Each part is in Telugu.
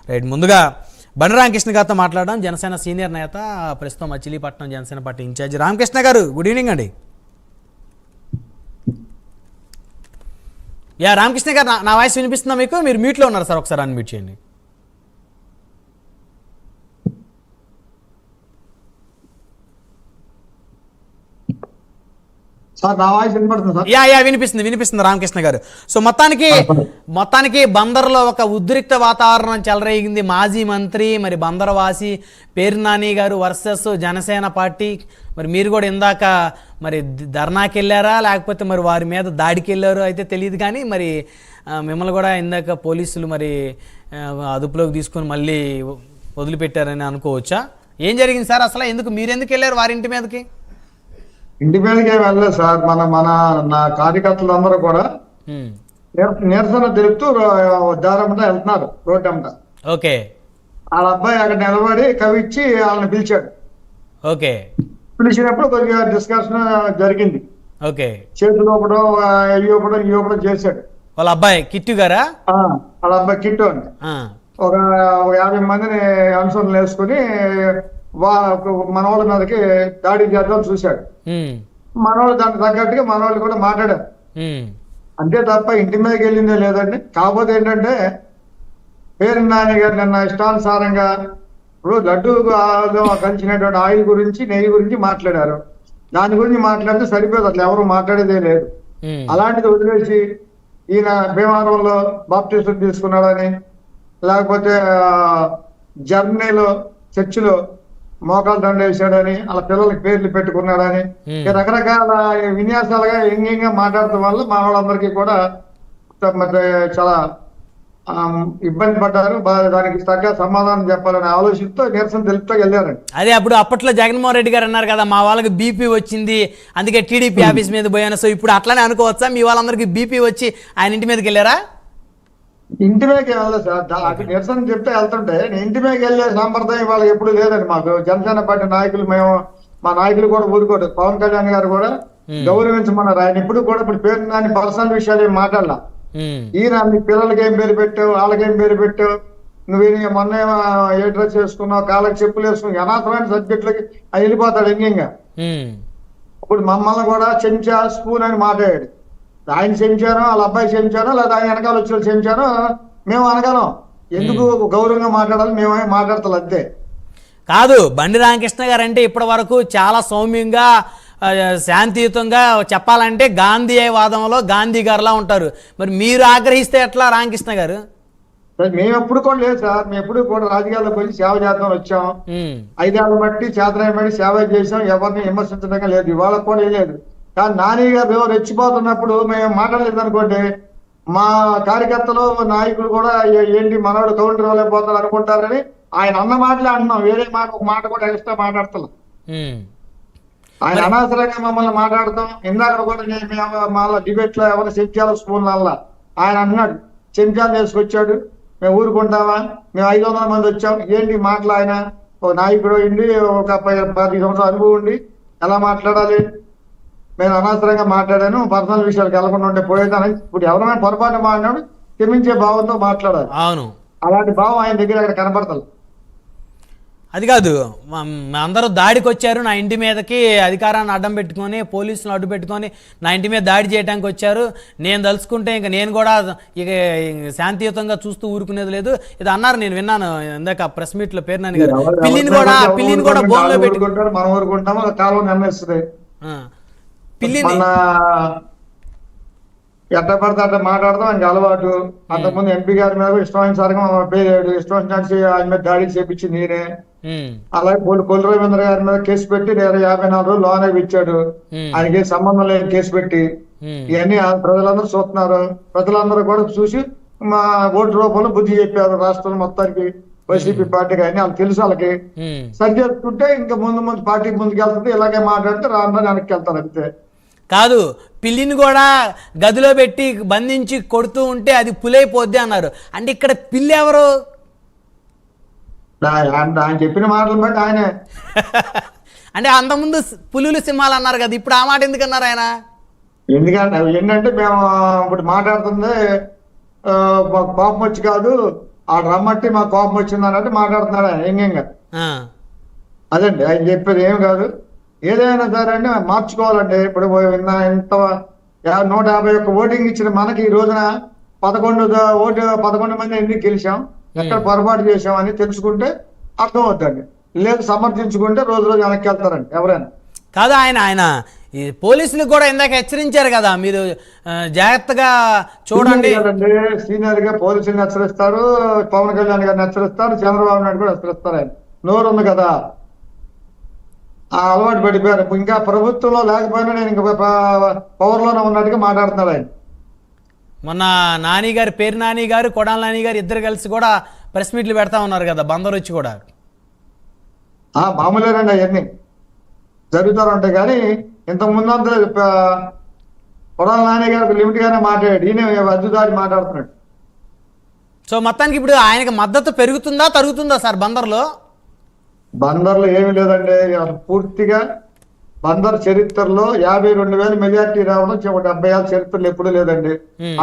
రైట్, ముందుగా బండి రామకృష్ణ గారితో మాట్లాడడం. జనసేన సీనియర్ నేత, ప్రస్తుతం మచిలీపట్నం జనసేన పార్టీ ఇన్ఛార్జ్ రామకృష్ణ గారు, గుడ్ ఈవినింగ్ అండి. రామకృష్ణ గారు, నా వాయిస్ వినిపిస్తుందా మీకు? మీరు మ్యూట్లో ఉన్నారు సార్, ఒకసారి అన్మ్యూట్ చేయండి. వినిపిస్తుంది రామకృష్ణ గారు. సో మొత్తానికి బందర్లో ఒక ఉద్రిక్త వాతావరణం చెలరేగింది. మాజీ మంత్రి మరి బందరవాసి పేరు నాని గారు వర్సెస్ జనసేన పార్టీ. మరి మీరు కూడా ఇందాక మరి ధర్నాకి వెళ్ళారా, లేకపోతే మరి వారి మీద దాడికి వెళ్ళారో అయితే తెలియదు, కానీ మరి మిమ్మల్ని కూడా ఇందాక పోలీసులు మరి అదుపులోకి తీసుకొని మళ్ళీ వదిలిపెట్టారని అనుకోవచ్చా? ఏం జరిగింది సార్ అసలు? మీరెందుకు వెళ్ళారు వారి ఇంటి మీదకి? ఇంటి మీదకి వెళ్ళలేదు సార్. నా కార్యకర్తలందరూ కూడా నిరసన తెలుపుతూ దారంట వెళ్తున్నారు, రోడ్డు అంట. ఓకే. వాళ్ళ అబ్బాయి అక్కడ నిలబడి కవిచ్చి వాళ్ళని పిలిచాడు. ఓకే. పిలిచినప్పుడు కొద్దిగా డిస్కషన్ జరిగింది. ఓకే. చేతులు ఇవ్వడం, ఇవ్వడం చేశాడు. వాళ్ళ అబ్బాయి కిట్టు గారా? వాళ్ళ అబ్బాయి కిట్టు అండి. ఒక 50 మందిని అనుసరణలు వేసుకుని మనవాళ్ళ మీదకి దాడి చేద్దాం చూశాడు. మనవాళ్ళు దానికి తగ్గట్టుగా మనవాళ్ళు కూడా మాట్లాడారు. అంతే తప్ప ఇంటి మీదకి వెళ్ళిందే లేదండి. కాకపోతే ఏంటంటే పేరు నాని గారు నిన్న ఇష్టానుసారంగా ఇప్పుడు లడ్డు కలిసినటువంటి ఆయిల్ గురించి, నెయ్యి గురించి మాట్లాడారు. దాని గురించి మాట్లాడితే సరిపోదు, అట్లా ఎవరు మాట్లాడేదే లేదు. అలాంటిది వదిలేసి ఈయన భీమవరంలో బాప్టిస్ట్ తీసుకున్నాడని, లేకపోతే జర్మనీలో చర్చిలో మోకాలు దండ వేసాడని, అలా పిల్లలకి పేర్లు పెట్టుకున్నాడని రకరకాల విన్యాసాలుగా ఎంగంగా మాట్లాడటం వల్ల మా వాళ్ళందరికీ కూడా చాలా ఇబ్బంది పడ్డారు. దానికి తగ్గ సమాధానం చెప్పాలని ఆలోచిస్తూ నిరసన తెలుపుతూ వెళ్ళారండి. అదే అప్పట్లో జగన్మోహన్ రెడ్డి గారు అన్నారు కదా, మా వాళ్ళకి బీపీ వచ్చింది అందుకే టీడీపీ ఆఫీస్ మీద పోయాను. సో ఇప్పుడు అట్లానే అనుకోవచ్చా? మీ వాళ్ళందరికీ బీపీ వచ్చి ఆయన ఇంటి మీదకి వెళ్ళారా? ఇంటి మీదకి వెళ్ళలేదు సార్. నిరసన చెప్తే వెళ్తుంటే ఇంటి మీదకి వెళ్ళే సాంప్రదాయం వాళ్ళకి ఎప్పుడు లేదండి. మాకు జనసేన పార్టీ నాయకులు, మా నాయకులు కూడా ఊరుకోడు. పవన్ కళ్యాణ్ గారు కూడా గౌరవించమన్నారు. ఆయన ఇప్పుడు కూడా పేరు నాని పర్సనల్ విషయాలు ఏం మాట్లాడాల. ఈయన మీ పిల్లలకి ఏం పేరు పెట్టావు, వాళ్ళకేం పేరు పెట్టావు, నువ్వు మొన్న ఏ డ్రెస్ వేసుకున్నావు, కాళ్ళకి చెప్పులు వేసుకున్నావు, అనాథమైన సబ్జెక్టులకి అది వెళ్ళిపోతాడు ఎంగంగా. ఇప్పుడు మమ్మల్ని కూడా చెంచా, స్పూన్ అని మాట్లాడాడు. ఆయన చెంచానో, వాళ్ళ అబ్బాయి చెంచానో, లేదా ఆయన వెనకాల వచ్చి చెంచానో మేము అనగలం. ఎందుకు గౌరవంగా మాట్లాడాలి, మేమే మాట్లాడతాం అంతే. కాదు, బండి రామకృష్ణ గారు అంటే ఇప్పటి వరకు చాలా సౌమ్యంగా, శాంతియుతంగా, చెప్పాలంటే గాంధీవాదంలో గాంధీ గారులా ఉంటారు. మరి మీరు ఆగ్రహిస్తే ఎట్లా రామకృష్ణ గారు? మేము ఎప్పుడు కూడా లేదు సార్. మేము ఎప్పుడు కూడా రాజకీయాల్లోకి వచ్చి సేవ చేద్దాం వచ్చాం. 5 ఏళ్ళ బట్టి చేతనాన్ని బట్టి సేవ చేసాం. ఎవరిని విమర్శించడం లేదు, ఇవాళ కూడా లేదు. కానీ నాని గారు రెచ్చిపోతున్నప్పుడు మేము మాట్లాడలేదు అనుకోండి, మా కార్యకర్తలు, నాయకులు కూడా ఏంటి మనోడు కౌంటర్ ఇవ్వలేకపోతారు అనుకుంటారని ఆయన అన్న మాటలే అంటున్నాం. వేరే ఒక మాట కూడా ఎక్స్ట్రా మాట్లాడుతున్నాం. ఆయన అనవసరంగా మమ్మల్ని మాట్లాడతాం. ఇందాక కూడా మళ్ళీ డిబేట్ లో ఎవరు చెంచాల స్పూన్ వల్ల ఆయన అన్నాడు, చెంచాలు తీసుకొచ్చాడు, మేము ఊరుకుంటామా, మేము 500 మంది వచ్చాం, ఏంటి మాటలు? ఆయన ఒక నాయకుడు ఉండి, ఒక 10 సంవత్సరాల అనుభవం ఉండి ఎలా మాట్లాడాలి? నేను అనవసరంగా మాట్లాడాను, పర్సనల్ విషయాలకు వెళ్ళకుండా ఉంటే పోయేదాన్ని. ఇప్పుడు ఎవరైనా పొరపాటు మాట్లాడు క్షమించే భావంతో మాట్లాడాలి. అవును, అలాంటి భావం ఆయన దగ్గర అక్కడ కనపడతారు. అది కాదు, అందరూ దాడికి వచ్చారు నా ఇంటి మీదకి, అధికారాన్ని అడ్డం పెట్టుకొని, పోలీసులు అడ్డు పెట్టుకొని నా ఇంటి మీద దాడి చేయడానికి వచ్చారు. నేను తలుచుకుంటే ఇంకా నేను కూడా ఇక శాంతియుతంగా చూస్తూ ఊరుకునేది లేదు, ఇది అన్నారు. నేను విన్నాను ఇందాక ప్రెస్ మీట్ లో పేరు నాని గారు. పిల్లిని కూడా బోన్లో పెట్టుకుంటారు, మనం ఊరుకుంటాము, కాలం నిర్ణయిస్తుంది. పిల్లిని ఎట్ట పడితే అట్లా మాట్లాడతాం ఆయనకి అలవాటు. అంతకుముందు ఎంపీ గారి మీద ఇష్టమైనసారిగా పేరు ఇష్టం ఆయన మీద దాడికి చేపించింది నేనే. అలాగే కొల్లు రవీంద్ర గారి మీద కేసు పెట్టి 54 రోజులు లోన్ ఇచ్చాడు. ఆయనకి సంబంధం లేని కేసు పెట్టి ఇవన్నీ ప్రజలందరూ చూస్తున్నారు. ప్రజలందరూ కూడా చూసి మా ఓటు రూపంలో బుద్ధి చెప్పారు రాష్ట్రం మొత్తానికి, వైసీపీ పార్టీకి. అని వాళ్ళకి తెలుసు. వాళ్ళకి సరి చేసుకుంటే ఇంకా ముందు పార్టీకి ముందుకు వెళ్తుంది. ఇలాగే మాట్లాడితే రాను వెనక్కి వెళ్తారు అంతే. కాదు, పిల్లిని కూడా గదిలో పెట్టి బంధించి కొడుతూ ఉంటే అది పులైపోద్ది అన్నారు. అంటే ఇక్కడ పిల్లి ఎవరు? ఆయన చెప్పిన మాటలు బట్టి ఆయనే. అంటే అంతకుముందు పులులు సింహాలు అన్నారు కదా, ఇప్పుడు ఆ మాట ఎందుకు అన్నారు ఆయన? ఎందుకంటే ఏంటంటే మేము ఇప్పుడు మాట్లాడుతుంది కోపం వచ్చి కాదు, ఆ రమ్మట్టి మా కోపం వచ్చింది అన్నట్టు మాట్లాడుతున్నాడు ఆయన వ్యంగ్యంగా. ఆ, అదండి ఆయన చెప్పేది ఏం కాదు. ఏదైనా సరే అండి మార్చుకోవాలండి. ఇప్పుడు ఇంత 151 ఓటింగ్ ఇచ్చిన మనకి ఈ రోజున 11 మంది ఎందుకు గెలిచాం, ఎక్కడ పొరపాటు చేశాం అని తెలుసుకుంటే అర్థం అవుతుంది. లేదు సమర్థించుకుంటే రోజు రోజు వెనక్కి వెళ్తారండి ఎవరైనా. కాదు ఆయన ఈ పోలీసులకు కూడా ఇందాక హెచ్చరించారు కదా, మీరు జాగ్రత్తగా చూడండి. సీనియర్ గా పోలీసులు హెచ్చరిస్తారు, పవన్ కళ్యాణ్ గారిని హెచ్చరిస్తారు, చంద్రబాబు నాయుడు కూడా హెచ్చరిస్తారు. ఆయన నోరు ఉంది కదా, ఆ అలవాటు పడిపోయారు. ఇంకా ప్రభుత్వంలో లేకపోయినా నేను ఇంకా పవర్ లోనే ఉన్నట్టుగా మాట్లాడుతున్నాడు ఆయన. మొన్న నాని గారు, పేరు నాని గారు, కొడాల నాని గారు ఇద్దరు కలిసి కూడా ప్రెస్ మీట్లు పెడతా ఉన్నారు కదా, బందరు వచ్చి కూడా. మామూలేనండి అవన్నీ జరుగుతూ ఉంటాయి. కానీ ఇంత ముందంతా కొడాల నాని గారు లిమిట్ గానే మాట్లాడాడు, ఈయన అద్దుదాడి మాట్లాడుతున్నాడు. సో మొత్తానికి ఇప్పుడు ఆయనకి మద్దతు పెరుగుతుందా తరుగుతుందా సార్ బందర్లో? బందర్లో ఏమీ లేదండి. పూర్తిగా బందర్ చరిత్రలో 52,000 మెజార్టీ రావడం 70 ఏళ్ళ చరిత్రలో ఎప్పుడూ లేదండి.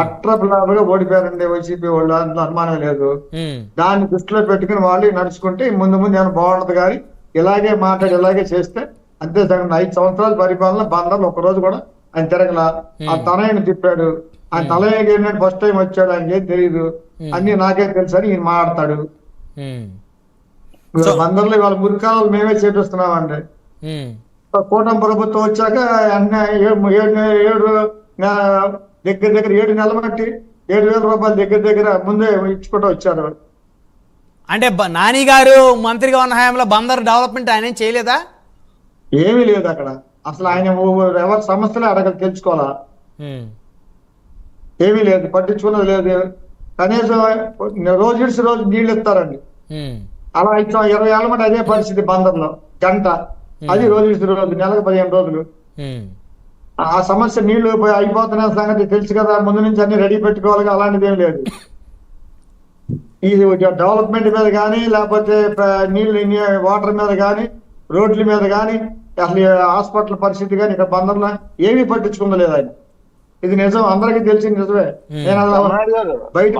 అట్రపులాగా ఓడిపోయారండి వైసీపీ వాళ్ళు, అందులో అనుమానం లేదు. దాన్ని దృష్టిలో పెట్టుకుని వాళ్ళు నడుచుకుంటే ముందు ఏమైనా బాగుండదు. కానీ ఇలాగే మాట్లాడి ఇలాగే చేస్తే అంతే సంగతి. 5 సంవత్సరాల పరిపాలన బందర్లో ఒక రోజు కూడా ఆయన తిరగల. ఆ తనయ్యని తిప్పాడు. ఆయన తనయ్యకి ఏంటంటే ఫస్ట్ టైం వచ్చాడు, ఆయనకి ఏం తెలియదు, అన్ని నాకే తెలుసు అని ఈయన మాట్లాడతాడు. బందర్లో ఇవాళ మురికాలు మేమే చేపిస్తున్నామండి. కూటమి ప్రభుత్వం వచ్చాక అన్ని 7 నెలల బట్టి 7,000 రూపాయలు దగ్గర ముందే ఇచ్చుకుంటూ వచ్చారు. అంటే నాని గారు మంత్రిగా ఉన్న హయాంలో బందర్ డెవలప్మెంట్ ఆయన ఏం చేయలేదా? ఏమీ లేదు అక్కడ అసలు. ఆయన ఎవరి సమస్యలే అడగలు తెలుసుకోవాలా, ఏమీ లేదు, పట్టించుకున్నది లేదు. కనీసం రోజు ఇడిసి రోజు నీళ్ళు ఇస్తారండి. అలా 20 ఏళ్ళ మట్టి అదే పరిస్థితి బందర్లో. గంట అది రోజు ఇడిసి రోజు, నెలకు 15 రోజులు. ఆ సమస్య నీళ్లు అయిపోతున్న సంగతి తెలుసు కదా, ముందు నుంచి అన్ని రెడీ పెట్టుకోవాలి. అలాంటిది ఏం లేదు. ఈ డెవలప్మెంట్ మీద కానీ, లేకపోతే నీళ్ళు వాటర్ మీద కానీ, రోడ్ల మీద కానీ, అసలు హాస్పిటల్ పరిస్థితి కానీ ఇక్కడ బందర్లో ఏమీ పట్టించుకుంది లేదు ఆయన. ఇది నిజం, అందరికీ తెలిసింది నిజమే. నేను బయట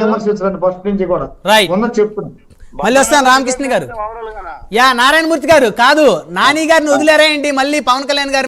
విమర్శించండి ఫస్ట్ నుంచి కూడా ఉన్నది చెప్తున్నాను. మళ్ళీ వస్తాను రామకృష్ణ గారు. నారాయణమూర్తి గారు కాదు, నాని గారిని వదిలేరా ఏంటి మళ్ళీ పవన్ కళ్యాణ్ గారు